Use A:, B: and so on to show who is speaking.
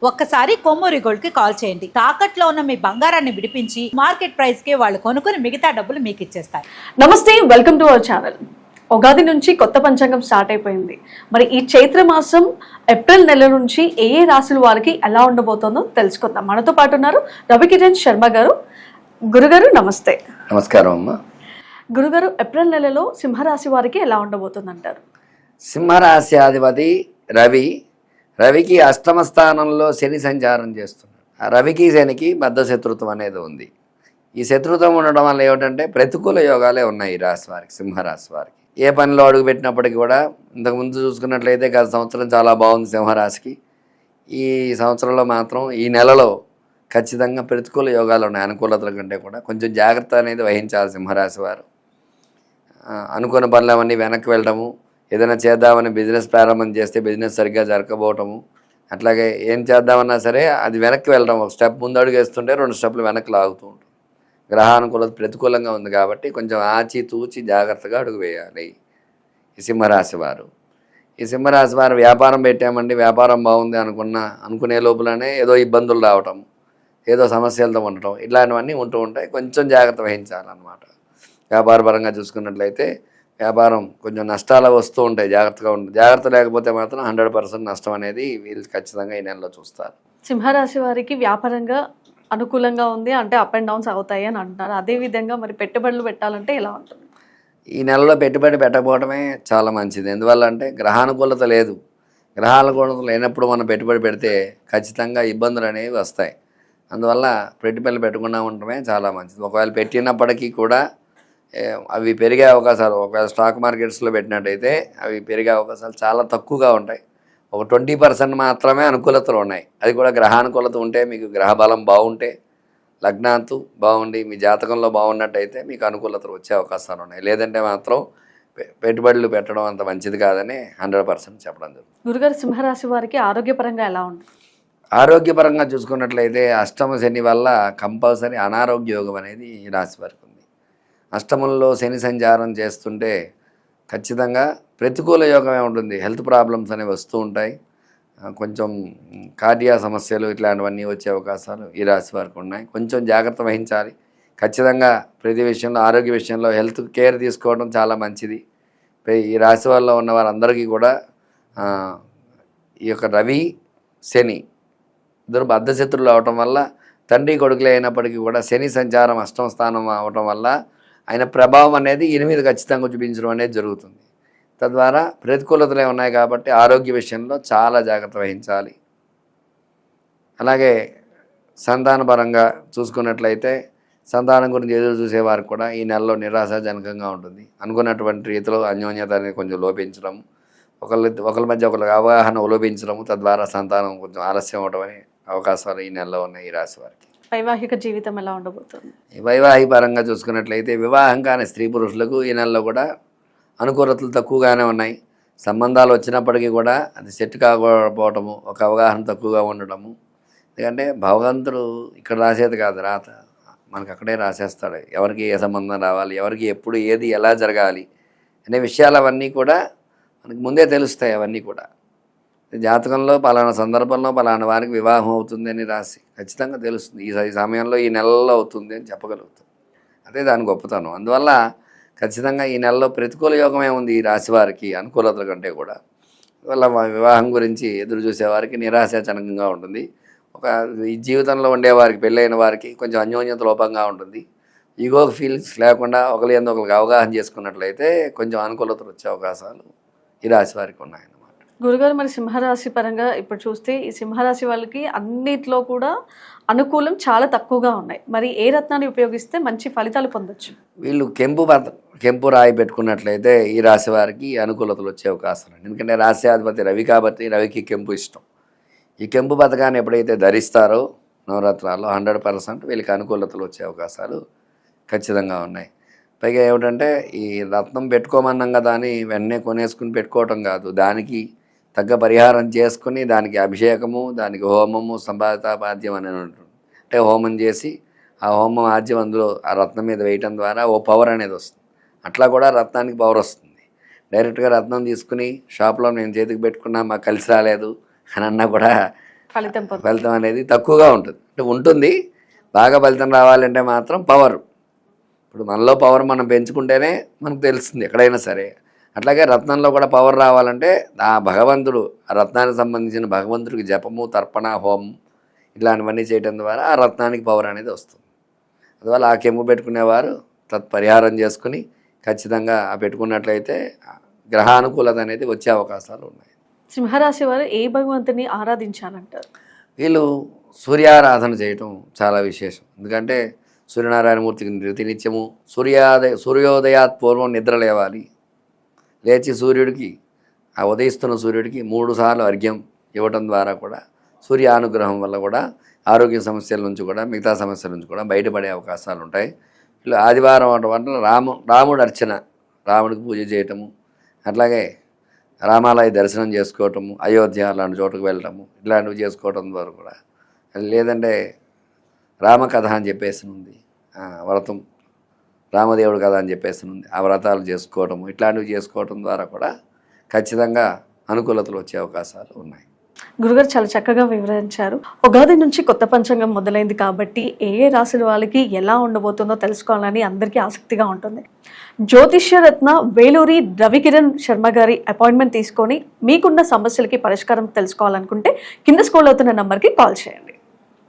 A: ఒక్కసారి కొమ్మూరి గోల్డ్ కి కాల్ చేయండి. తాకట్లో ఉన్న మీ బంగారాన్ని విడిపించి మార్కెట్ ప్రైస్ కి వాళ్ళు కొనుక్కుని మిగతా డబ్బులు మీకు ఇచ్చేస్తారు.
B: నమస్తే, welcome to our channel. Ugadi నుంచి కొత్త పంచాంగం స్టార్ట్ అయిపోయింది. మరి ఈ చైత్ర మాసం ఏప్రిల్ నెల నుంచి ఏ ఏ రాశుల వారికి ఎలా ఉండబోతుందో తెలుసుకుందాం. మనతో పాటు ఉన్నారు రవికిరణ్ శర్మ గారు. గురుగారు నమస్తే.
C: నమస్కారం అమ్మా.
B: గురుగారు, ఏప్రిల్ నెలలో సింహరాశి వారికి ఎలా ఉండబోతుంది అంటారు?
C: సింహరాశి అధిపతి రవికి అష్టమ స్థానంలో శని సంచారం చేస్తున్నాడు. ఆ రవికి శనికి బద్ధ శత్రుత్వం అనేది ఉంది. ఈ శత్రుత్వం ఉండడం వల్ల ఏమిటంటే ప్రతికూల యోగాలే ఉన్నాయి ఈ రాశి వారికి, సింహరాశి వారికి. ఏ పనిలో అడుగు పెట్టినప్పటికీ కూడా ఇంతకుముందు చూసుకున్నట్లయితే గత సంవత్సరం చాలా బాగుంది సింహరాశికి. ఈ సంవత్సరంలో మాత్రం ఈ నెలలో ఖచ్చితంగా ప్రతికూల యోగాలు ఉన్నాయి. అనుకూలతల కంటే కూడా కొంచెం జాగ్రత్త అనేది వహించాలి సింహరాశి వారు. అనుకున్న పనులు అవన్నీ వెనక్కి వెళ్ళడము, ఏదైనా చేద్దామని బిజినెస్ ప్రారంభం చేస్తే బిజినెస్ సరిగ్గా జరగకపోవటము, అట్లాగే ఏం చేద్దామన్నా సరే అది వెనక్కి వెళ్ళడం, ఒక స్టెప్ ముందు అడుగు వేస్తుంటే 2 స్టెప్లు వెనక్కి లాగుతూ ఉంటుంది. గ్రహానుకూలత ప్రతికూలంగా ఉంది కాబట్టి కొంచెం ఆచి తూచి జాగ్రత్తగా అడుగు వేయాలి ఈ సింహరాశి వారు. ఈ సింహరాశి వారు వ్యాపారం పెట్టామండి, వ్యాపారం బాగుంది అనుకునే లోపలనే ఏదో ఇబ్బందులు రావటం, ఏదో సమస్యలతో ఉండటం, ఇట్లాంటివన్నీ ఉంటూ ఉంటాయి. కొంచెం జాగ్రత్త వహించాలన్నమాట. వ్యాపారపరంగా చూసుకున్నట్లయితే వ్యాపారం కొంచెం నష్టాలు వస్తూ ఉంటాయి. జాగ్రత్త లేకపోతే మాత్రం 100% నష్టం అనేది వీళ్ళు ఖచ్చితంగా ఈ నెలలో చూస్తారు.
B: సింహరాశి వారికి వ్యాపారంగా అనుకూలంగా ఉంది అంటే అప్ అండ్ డౌన్స్ అవుతాయి అని అంటున్నారు. అదేవిధంగా మరి పెట్టుబడులు పెట్టాలంటే ఎలా ఉంటుంది?
C: ఈ నెలలో పెట్టుబడి పెట్టకపోవడమే చాలా మంచిది. ఎందువల్ల అంటే గ్రహానుకూలత లేదు. గ్రహానుకూలత లేనప్పుడు మనం పెట్టుబడి పెడితే ఖచ్చితంగా ఇబ్బందులు అనేవి వస్తాయి. అందువల్ల పెట్టుబడులు పెట్టకుండా ఉండటమే చాలా మంచిది. ఒకవేళ పెట్టినప్పటికీ కూడా అవి పెరిగే అవకాశాలు, ఒకవేళ స్టాక్ మార్కెట్స్లో పెట్టినట్టయితే అవి పెరిగే అవకాశాలు చాలా తక్కువగా ఉంటాయి. ఒక 20% మాత్రమే అనుకూలతలు ఉన్నాయి. అది కూడా గ్రహానుకూలత ఉంటే, మీకు గ్రహ బలం బాగుంటే, లగ్నాంతు బాగుండి మీ జాతకంలో బాగున్నట్టయితే మీకు అనుకూలతలు వచ్చే అవకాశాలు ఉన్నాయి. లేదంటే మాత్రం పెట్టుబడులు పెట్టడం అంత మంచిది కాదని 100% చెప్పడం జరుగుతుంది.
B: గురుగారు, సింహరాశి వారికి ఆరోగ్యపరంగా ఎలా ఉంటుంది?
C: ఆరోగ్యపరంగా చూసుకున్నట్లయితే అష్టమ శని వల్ల కంపల్సరీ అనారోగ్య యోగం అనేది ఈ రాశి వారికి ఉంది. అష్టమంలో శని సంచారం చేస్తుంటే ఖచ్చితంగా ప్రతికూల యోగమే ఉంటుంది. హెల్త్ ప్రాబ్లమ్స్ అనేవి వస్తూ ఉంటాయి. కొంచెం కార్డియా సమస్యలు ఇట్లాంటివన్నీ వచ్చే అవకాశాలు ఈ రాశి వారికి ఉన్నాయి. కొంచెం జాగ్రత్త వహించాలి. ఖచ్చితంగా ప్రతి విషయంలో, ఆరోగ్య విషయంలో హెల్త్ కేర్ తీసుకోవడం చాలా మంచిది. ఈ రాశి వాళ్ళలో ఉన్న వారందరికీ కూడా ఈ యొక్క రవి శని ఇద్దరు బద్ధశత్రులు అవటం వల్ల, తండ్రి కొడుకులే అయినప్పటికీ కూడా శని సంచారం అష్టమ స్థానం అవటం వల్ల ఆయన ప్రభావం అనేది 8 ఖచ్చితంగా చూపించడం అనేది జరుగుతుంది. తద్వారా ప్రతికూలతలే ఉన్నాయి కాబట్టి ఆరోగ్య విషయంలో చాలా జాగ్రత్త వహించాలి. అలాగే సంతానపరంగా చూసుకున్నట్లయితే సంతానం గురించి ఎదురు చూసేవారికి కూడా ఈ నెలలో నిరాశాజనకంగా ఉంటుంది. అనుకున్నటువంటి రీతిలో అన్యోన్యత అనేది కొంచెం లోపించడం, ఒకరి మధ్య ఒకరికి అవగాహన లోపించడం, తద్వారా సంతానం కొంచెం ఆలస్యం అవడం అనే అవకాశాలు ఈ నెలలో ఉన్నాయి ఈ రాశి వారికి.
B: వైవాహిక జీవితం ఎలా ఉండబోతుంది?
C: వైవాహిక పరంగా చూసుకున్నట్లయితే వివాహం కాని స్త్రీ పురుషులకు ఈ నెలలో కూడా అనుకూలతలు తక్కువగానే ఉన్నాయి. సంబంధాలు వచ్చినప్పటికీ కూడా అది సెట్ కాకపోవటము, ఒక అవగాహన తక్కువగా ఉండటము. ఎందుకంటే భగవంతుడు ఇక్కడ రాసేది కాదు, రాత మనకు అక్కడే రాసేస్తాడు. ఎవరికి ఏ సంబంధం రావాలి, ఎవరికి ఎప్పుడు ఏది ఎలా జరగాలి అనే విషయాలు అవన్నీ కూడా మనకు ముందే తెలుస్తాయి. అవన్నీ కూడా జాతకంలో పలానా సందర్భంలో పలానా వారికి వివాహం అవుతుంది అని రాసి ఖచ్చితంగా తెలుస్తుంది. ఈ సమయంలో ఈ నెలలో అవుతుంది అని చెప్పగలుగుతాం. అదే దాని గొప్పతనం. అందువల్ల ఖచ్చితంగా ఈ నెలలో ప్రతికూల యోగమే ఉంది ఈ రాశి వారికి అనుకూలతల కంటే కూడా. వల్ల వివాహం గురించి ఎదురు చూసేవారికి నిరాశాజనకంగా ఉంటుంది. ఈ జీవితంలో ఉండేవారికి, పెళ్ళైన వారికి కొంచెం అన్యోన్యత లోపంగా ఉంటుంది. ఈగో ఫీలింగ్స్ లేకుండా ఒకరి ఎందుకు ఒకరికి అవగాహన చేసుకున్నట్లయితే కొంచెం అనుకూలతలు వచ్చే అవకాశాలు ఈ రాశి వారికి ఉన్నాయి.
B: గురుగారు, మరి సింహరాశి పరంగా ఇప్పుడు చూస్తే ఈ సింహరాశి వాళ్ళకి అన్నిట్లో కూడా అనుకూలం చాలా తక్కువగా ఉన్నాయి. మరి ఏ రత్నాన్ని ఉపయోగిస్తే మంచి ఫలితాలు పొందొచ్చు?
C: వీళ్ళు కెంపు రాయి పెట్టుకున్నట్లయితే ఈ రాశి వారికి అనుకూలతలు వచ్చే అవకాశాలు. ఎందుకంటే రాశ్యాధిపతి రవి కాబట్టి రవికి కెంపు ఇష్టం. ఈ కెంపు పథకాన్ని ఎప్పుడైతే ధరిస్తారో నవరాత్రాల్లో 100% వీళ్ళకి అనుకూలతలు వచ్చే అవకాశాలు ఖచ్చితంగా ఉన్నాయి. పైగా ఏమిటంటే ఈ రత్నం పెట్టుకోమన్నాం కదా అని వెంటనే కొనేసుకుని పెట్టుకోవటం కాదు. దానికి తగ్గ పరిహారం చేసుకుని దానికి అభిషేకము, దానికి హోమము, సంపాదితాపాద్యం అనేది ఉంటుంది. అంటే హోమం చేసి ఆ హోమం ఆద్యం అందులో ఆ రత్నం మీద వేయటం ద్వారా ఓ పవర్ అనేది వస్తుంది. అట్లా కూడా రత్నానికి పవర్ వస్తుంది. డైరెక్ట్గా రత్నం తీసుకుని షాప్లో నేను చేతికి పెట్టుకున్నా మాకు కలిసి రాలేదు అని అన్నా కూడా ఫలితం అనేది తక్కువగా ఉంటుంది. అంటే ఉంటుంది, బాగా ఫలితం రావాలంటే మాత్రం పవర్. ఇప్పుడు మనలో పవర్ మనం పెంచుకుంటేనే మనకు తెలుస్తుంది ఎక్కడైనా సరే. అట్లాగే రత్నంలో కూడా పవర్ రావాలంటే ఆ భగవంతుడు, ఆ రత్నానికి సంబంధించిన భగవంతుడికి జపము, తర్పణ, హోమం ఇట్లాంటివన్నీ చేయడం ద్వారా ఆ రత్నానికి పవర్ అనేది వస్తుంది. అందువల్ల ఆ కెంపు పెట్టుకునేవారు తత్పరిహారం చేసుకుని ఖచ్చితంగా ఆ పెట్టుకున్నట్లయితే గ్రహానుకూలత అనేది వచ్చే అవకాశాలు ఉన్నాయి.
B: సింహరాశి వారు ఏ భగవంతుని ఆరాధించాలంటారు?
C: వీళ్ళు సూర్యారాధన చేయటం చాలా విశేషం. ఎందుకంటే సూర్యనారాయణమూర్తికి ప్రతినిత్యము సూర్యోదయాత్ పూర్వం నిద్ర లేవాలి. లేచి సూర్యుడికి, ఆ ఉదయిస్తున్న సూర్యుడికి 3 సార్లు అర్ఘ్యం ఇవ్వటం ద్వారా కూడా సూర్యానుగ్రహం వల్ల కూడా ఆరోగ్య సమస్యల నుంచి కూడా మిగతా సమస్యల నుంచి కూడా బయటపడే అవకాశాలు ఉంటాయి. వీళ్ళు ఆదివారం వల్ల రాముడు అర్చన, రాముడికి పూజ చేయటము, అట్లాగే రామాలయ దర్శనం చేసుకోవటము, అయోధ్య లాంటి చోటుకు వెళ్ళటము ఇలాంటివి చేసుకోవటం ద్వారా కూడా, లేదంటే రామకథ అని చెప్పేసి ఉంది వ్రతం, రామదేవుడు కథ అని చెప్పేసి ఉంది, ఆ వ్రతాలు చేసుకోవటము ఇట్లాంటివి చేసుకోవటం ద్వారా కూడా ఖచ్చితంగా అనుకూలతలు వచ్చే అవకాశాలు ఉన్నాయి.
B: గురుగారు చాలా చక్కగా వివరించారు. ఉగాది నుంచి కొత్త పంచాంగం మొదలైంది కాబట్టి ఏ రాశుల వాళ్ళకి ఎలా ఉండబోతుందో తెలుసుకోవాలని అందరికీ ఆసక్తిగా ఉంటుంది. జ్యోతిష్య రత్న వేలూరి రవికిరణ్ శర్మ గారి అపాయింట్మెంట్ తీసుకొని మీకున్న సమస్యలకి పరిష్కారం తెలుసుకోవాలనుకుంటే కింద స్క్రోల్ అవుతున్న నంబర్కి కాల్ చేయండి.